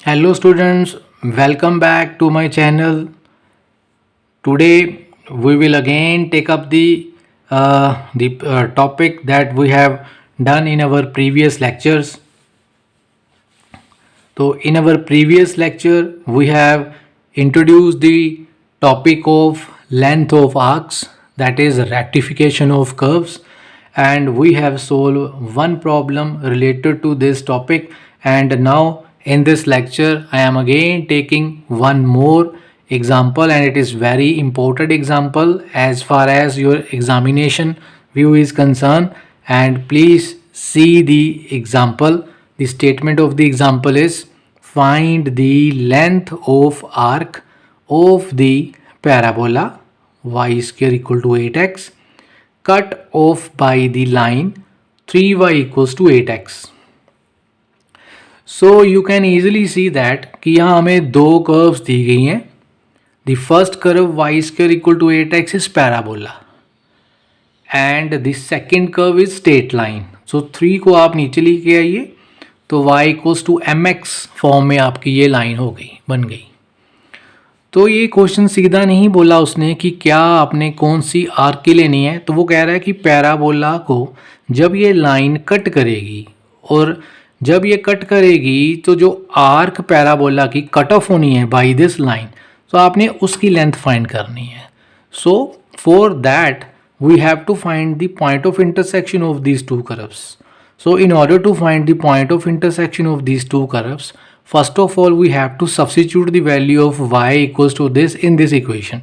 Hello students, welcome back to my channel. Today we will again take up the topic that we have done in our previous lectures. So in our previous lecture we have introduced the topic of length of arcs, that is rectification of curves, and we have solved one problem related to this topic. And now in this lecture I am again taking one more example, and it is very important example as far as your examination view is concerned. And please see the example. The statement of the example is: find the length of arc of the parabola y square equal to 8x cut off by the line 3y equals to 8x. So you can easily see that कि यहाँ हमें दो curves दी गई हैं. The first curve y square equal to 8x is parabola and the second curve is straight line. So 3 को आप नीचे लेके आइए तो y equals to mx form में आपकी ये लाइन हो गई, बन गई. तो ये क्वेश्चन सीधा नहीं बोला उसने कि क्या आपने कौन सी आर्क की लेनी है. तो वो कह रहा है कि पैराबोला को जब ये लाइन कट करेगी, और जब ये कट करेगी तो जो आर्क पैराबोला की कट ऑफ होनी है बाय दिस लाइन, तो आपने उसकी लेंथ फाइंड करनी है. So for that we have to find the point of intersection of these two curves. So in order to find the point of intersection of these two curves, first of all we have to substitute the value of y equals to this in this equation.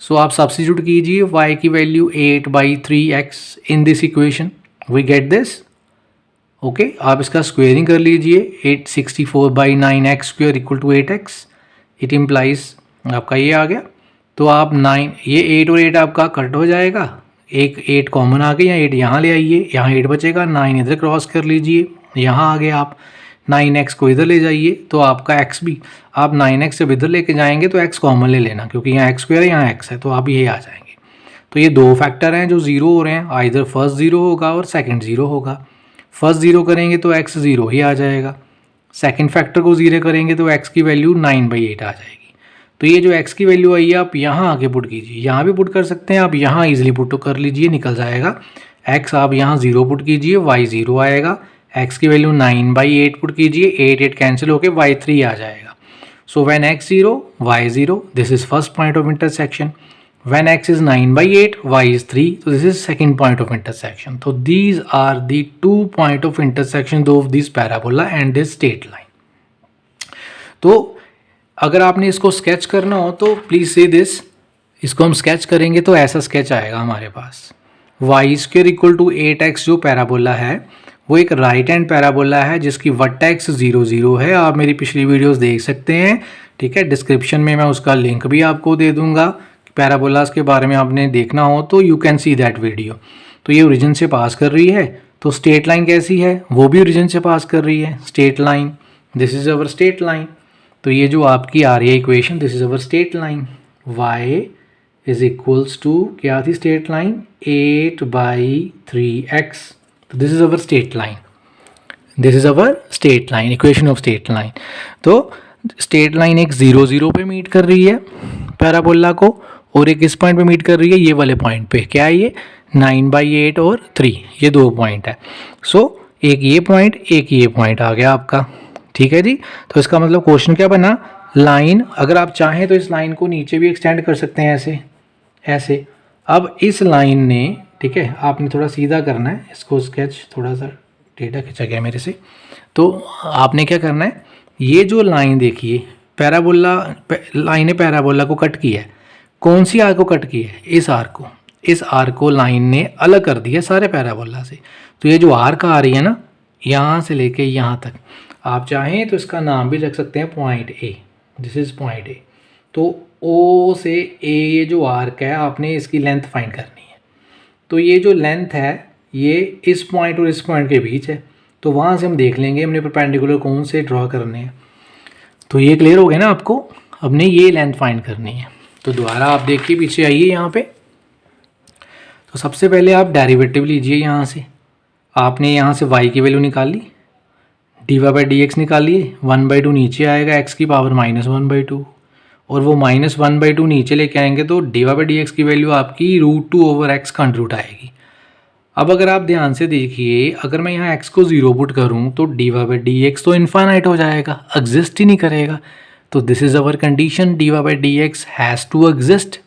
So आप substitute कीजिए y की value 8/3x in this equation. We get this. Okay, आप इसका squaring कर लीजिए. 864/9x square equal to 8x. It implies आपका ये आ गया. तो आप 9, ये 8 और 8 आपका कट हो जाएगा. एक 8 कॉमन आ गई, या 8 यहाँ ले आइए, यहाँ 8 बचेगा. 9 इधर क्रॉस कर लीजिए, यहाँ आ गए आप. 9x को इधर ले जाइए तो आपका x भी, आप 9x जब इधर लेके जाएंगे तो x कॉमन ले लेना, क्योंकि यहाँ x स्क्वायर है, यहाँ x है, तो आप ये आ जाएंगे. तो ये दो फैक्टर हैं जो ज़ीरो हो रहे हैं. आइदर फर्स्ट ज़ीरो होगा और सेकंड ज़ीरो होगा. फर्स्ट ज़ीरो करेंगे तो x ज़ीरो ही आ जाएगा. सेकंड फैक्टर को ज़ीरो करेंगे तो x की वैल्यू 9/8 आ जाएगी. तो ये जो x की वैल्यू आई है आप यहाँ आके पुट कीजिए, यहाँ भी पुट कर सकते हैं आप, यहाँ इजीली पुट कर लीजिए, निकल जाएगा. x आप यहाँ 0 पुट कीजिए, y 0 आएगा. x की वैल्यू 9/8 पुट कीजिए, 8 कैंसिल होके y 3 आ जाएगा. So when x 0 y 0, this is first point of intersection. When x is 9/8 y is 3, तो this is second point of intersection. तो these are the two point of intersection of this parabola and this straight line. तो अगर आपने इसको sketch करना हो तो please से दिस, इसको हम स्केच करेंगे तो ऐसा स्केच आएगा हमारे पास. Y square equal to 8x जो पैराबोला है वो एक राइट हैंड पैराबोला है जिसकी वर्टेक्स 0 0 है. आप मेरी पिछली वीडियोस देख सकते हैं, ठीक है. डिस्क्रिप्शन में मैं उसका लिंक भी आपको दे दूंगा. पैराबोलास के बारे में आपने देखना हो तो you can see that video. तो ये ओरिजिन से पास कर रही है. तो स्ट्रेट लाइन कैसी है, वो भी ओरिजिन से पास कर रही है. Straight line, this is our straight line. तो ये जो आपकी आ रही है इक्वेशन, this is our straight line. y is equals to, क्या थी स्ट्रेट लाइन, 8/3x. तो this is our straight line, this is our straight line, equation of straight line. तो स्ट्रेट लाइन एक 0 0 पे मीट कर रही है पैराबोला को, और एक इस पॉइंट पे मीट कर रही है ये वाले पॉइंट पे. क्या है ये, 9/8 और 3, ये दो पॉइंट है. सो एक ये पॉइंट, एक ये पॉइंट आ गया आपका, ठीक है जी. तो इसका मतलब क्वेश्चन क्या बना, लाइन, अगर आप चाहें तो इस लाइन को नीचे भी एक्सटेंड कर सकते हैं ऐसे ऐसे. अब इस लाइन ने, ठीक है, आपने थोड़ा सीधा करना है इसको, स्केच थोड़ा सा टेढ़ा खिंचा गया मेरे से. तो आपने क्या करना है, ये जो लाइन देखिए, पैराबोला लाइन ने पैराबोला को कट किया है. कौन सी आर्क को कट की है, इस आर्क को. इस आर्क को लाइन ने अलग कर दिया सारे पैराबोला से. तो ये जो आर्क आ रही है ना, यहाँ से लेके यहाँ तक, आप चाहें तो इसका नाम भी रख सकते हैं point A. This is point A. तो ओ से ए ये जो आर्क है, आपने इसकी लेंथ फाइंड करनी है. तो ये जो लेंथ है ये इस पॉइंट और इस पॉइंट के बीच है. तो वहाँ से हम देख लेंगे हमने परपेंडिकुलर कौन से ड्रॉ करने हैं. तो ये क्लियर हो गया ना आपको. हमने ये लेंथ फाइंड करनी है. तो दोबारा आप देखिए, पीछे आइए यहाँ पे. तो सबसे पहले आप डेरिवेटिव लीजिए. यहाँ से आपने यहाँ से y की वैल्यू निकाल ली. dy/dx निकालिए, 1/2 नीचे आएगा, x की पावर -1/2, और वो -1/2 नीचे लेके आएंगे तो dy/dx की वैल्यू आपकी √2/x का अंडर आएगी। अब अगर आप ध्यान से देखिए, अगर मैं यहाँ x को 0 पुट करूँ तो dy/dx तो इन्फाइनाइट हो जाएगा, एग्जिस्ट ही नहीं करेगा। तो this is our condition, dy/dx has to exist,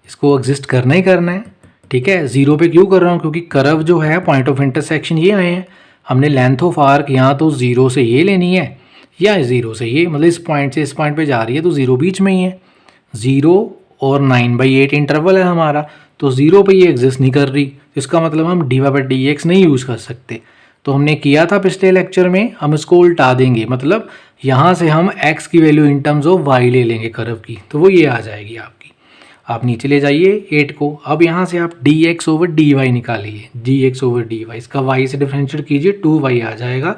इसको एग्जिस्ट करना ही करना है। ठीक है, 0 पे क्यों कर रहा हूँ, क्योंकि कर्व जो है पॉइंट ऑफ इंटरसेक्शन ये आए हैं, हमने लेंथ ऑफ आर्क यहाँ तो 0 से ये लेनी है या 0 से ये, मतलब इस पॉइंट से इस पॉइंट पे जा रही है तो 0 बीच में ही है, 0 और 9/8 इंटरवल है हमारा, तो 0 पे ये एग्जिस्ट नहीं कर रही, इसका मतलब हम dy/dx नहीं यूज़ कर सकते। तो हमने किया था पिछले लेक्चर में, हम इसको उल्टा देंगे, मतलब यहाँ से हम x की value in terms of y ले लेंगे कर्व की, तो वो ये आ जाएगी आपकी। आप नीचे ले जाइए 8 को, अब यहाँ से आप dx/dy निकालिए, dx/dy, इसका y से डिफरेंशिएट कीजिए, 2y आ जाएगा,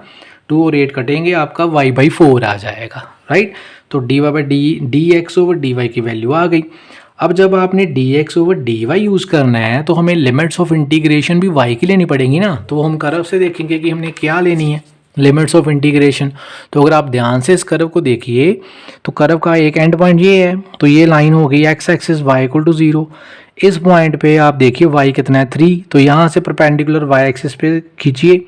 2 और 8 कटेंगे, आपका y/4 आ जाएगा, राइट। तो dx/dy की वैल्यू आ गई। अब जब आपने dx/dy यूज़ करना है तो हमें लिमिट्स ऑफ इंटीग्रेशन भी y की लेनी पड़ेगी ना, तो हम कर्व से देखेंगे कि हमने क्या लेनी है, लिमिट्स ऑफ इंटीग्रेशन। तो अगर आप ध्यान से इस कर्व को देखिए तो कर्व का एक एंड पॉइंट ये है, तो ये लाइन हो गई x एक्सिस y = 0। इस पॉइंट पे आप देखिए y कितना है 3, तो यहाँ से परपेंडिकुलर y एक्सिस पे खींचिए,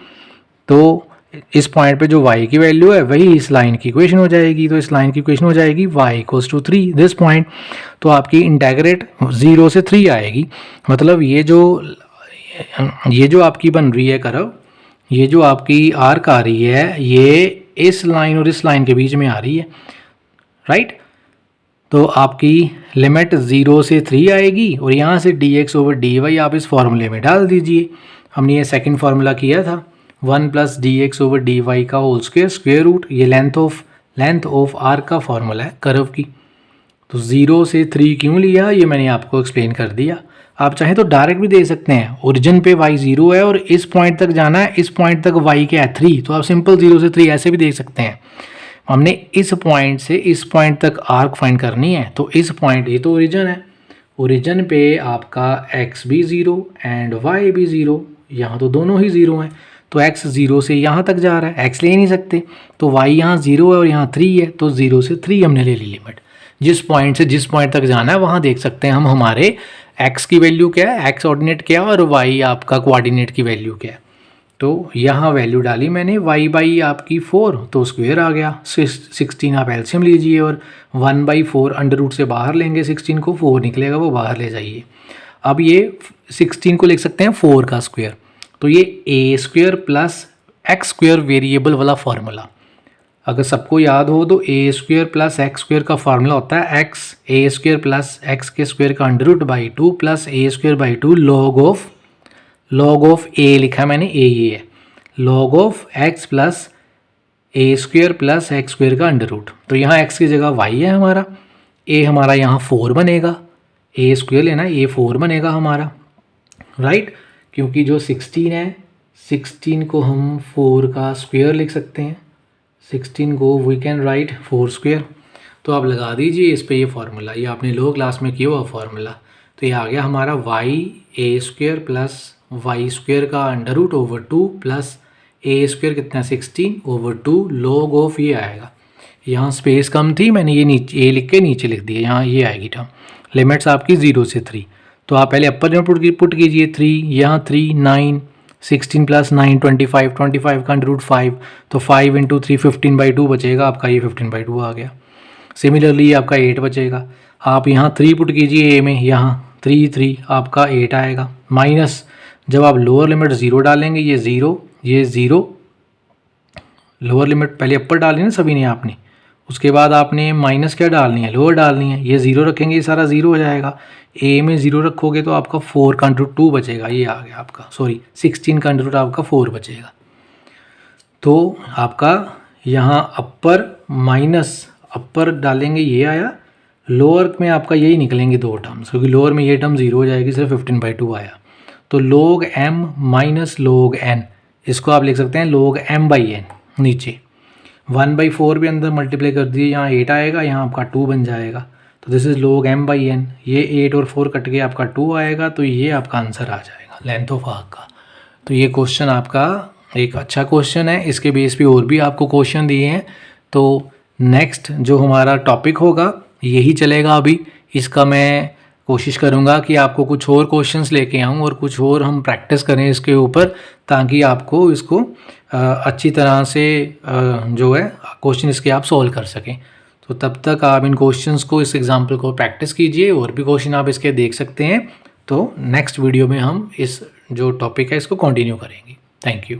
तो इस पॉइंट पे जो y की वैल्यू है वही इस लाइन की इक्वेशन हो जाएगी, तो इस लाइन की इक्वेशन हो जाएगी y = 3 दिस पॉइंट। तो आपकी इंटेग्रेट 0 से 3 आएगी, मतलब ये जो आपकी बन रही है कर्व, ये जो आपकी आर्क आ रही है, ये इस लाइन और इस लाइन के बीच में आ रही है, राइट। तो आपकी लिमिट 0 से 3 आएगी, और यहाँ से dx/dy आप इस फॉर्मूले में डाल दीजिए। हमने ये सेकंड फार्मूला किया था, 1 + dx/dy का होल स्क्वायर रूट, ये लेंथ ऑफ आर्क का फॉर्मूला है कर्व की। तो 0 से 3 क्यों लिया, ये मैंने आपको एक्सप्लेन कर दिया। आप चाहें तो डायरेक्ट भी दे सकते हैं, ओरिजिन पे y 0 है और इस पॉइंट तक जाना है, इस पॉइंट तक y क्या है 3, तो आप सिंपल 0 से 3 ऐसे भी देख सकते हैं। हमने इस पॉइंट से इस पॉइंट तक आर्क फाइंड करनी है, तो इस पॉइंट, ये तो ओरिजिन है, ओरिजिन पे आपका x भी 0 एंड y भी 0, यहाँ तो दोनों ही 0 हैं, तो x 0 से यहाँ तक जा रहा है, x ले ही नहीं सकते, तो y यहाँ 0 है और यहाँ 3 है, तो 0 से 3 हमने ले ली लिमिट। जिस पॉइंट से जिस पॉइंट तक जाना है वहाँ देख सकते हैं हम हमारे x की वैल्यू क्या है, x ऑर्डिनेट क्या है और y आपका कोऑर्डिनेट की वैल्यू क्या है। तो यहाँ वैल्यू डाली मैंने, y/ आपकी 4, तो स्क्वायर आ गया, 16 आप एलसीएम लीजिए और 1/4 अंडर रूट से बाहर लेंगे, 16 को 4 निकलेगा, वो बाहर ले जाइए। अब ये 16 को लिख सकते हैं 4 का स्क्वायर, तो ये a² + x² वेरिएबल वाला फार्मूला, अगर सबको याद हो तो a² + x² का फार्मूला होता है x a² + x के स्क्वायर का √2 + a² /2 log ऑफ a लिखा मैंने, a ये है, log of x + a² + x² का अंडर रूट। तो यहाँ x की जगह y है हमारा, a हमारा यहाँ 4 बनेगा, a² लेना, a 4 बनेगा हमारा, राइट। क्योंकि जो 16 है, 16 को हम 4 का स्क्वायर लिख सकते हैं, 16 को वी कैन राइट 4²। तो आप लगा दीजिए इस पे ये फार्मूला, ये आपने लो क्लास में किया हुआ फार्मूला। तो ये आ गया हमारा y a² + y² का √2 + a² कितना 16/2 log ऑफ ये आएगा, यहाँ स्पेस कम थी, मैंने ये नीचे a लिख के नीचे लिख दिया, यहाँ ये आएगी टर्म। लिमिट्स आपकी 0 से 3, तो आप पहले अपर लिमिट पुट कीजिए 3, यहाँ 3 9, 16 + 9 25, 25 का √5, तो 5 × 3 15/2 बचेगा आपका, ये 15/2 आ गया। सिमिलरली आपका 8 बचेगा, आप यहाँ 3 पुट कीजिए a में, यहाँ 3 आपका 8 आएगा, माइनस जब आप लोअर लिमिट 0 डालेंगे, ये 0, लोअर लिमिट पहले अपर डाली ना सभी ने आपने, उसके बाद आपने माइनस क्या डालनी है, लोअर डालनी है, ये 0 रखेंगे, ये सारा 0 हो जाएगा, a में 0 रखोगे तो आपका 4 का √2 बचेगा, ये आ गया आपका, सॉरी 16 का √2 आपका 4 बचेगा। तो आपका यहाँ अपर माइनस अपर डालेंगे, ये आया, लोअर में आपका यही निकलेंगे 2 टर्म्स, क्योंकि लोअर में ये टर्म 0 हो जाएगी, सिर्फ 15/2 आया। तो log m - log n, इसको आप लिख सकते हैं log m/n, नीचे 1/4 भी अंदर मल्टीप्लाई कर दिए, यहाँ 8 आएगा, यहाँ आपका 2 बन जाएगा, तो दिस इज़ log m/n, ये 8 और 4 कट के आपका 2 आएगा, तो ये आपका आंसर आ जाएगा लेंथ ऑफ आर्क का। तो ये क्वेश्चन आपका एक अच्छा क्वेश्चन है, इसके बेस पे और भी आपको क्वेश्चन दिए हैं। तो नेक्स्ट जो हमारा टॉपिक होगा यही चलेगा अभी। इसका मैं कोशिश करूँगा कि आपको कुछ और क्वेश्चंस लेके आऊँ और कुछ और हम प्रैक्टिस करें इसके ऊपर, ताकि आपको इसको अच्छी तरह से जो है क्वेश्चन इसके आप सॉल्व कर सकें। तो तब तक आप इन क्वेश्चंस को, इस एग्जाम्पल को प्रैक्टिस कीजिए, और भी क्वेश्चन आप इसके देख सकते हैं। तो नेक्स्ट वीडियो में हम इस जो टॉपिक है इसको कंटिन्यू करेंगे। Thank you.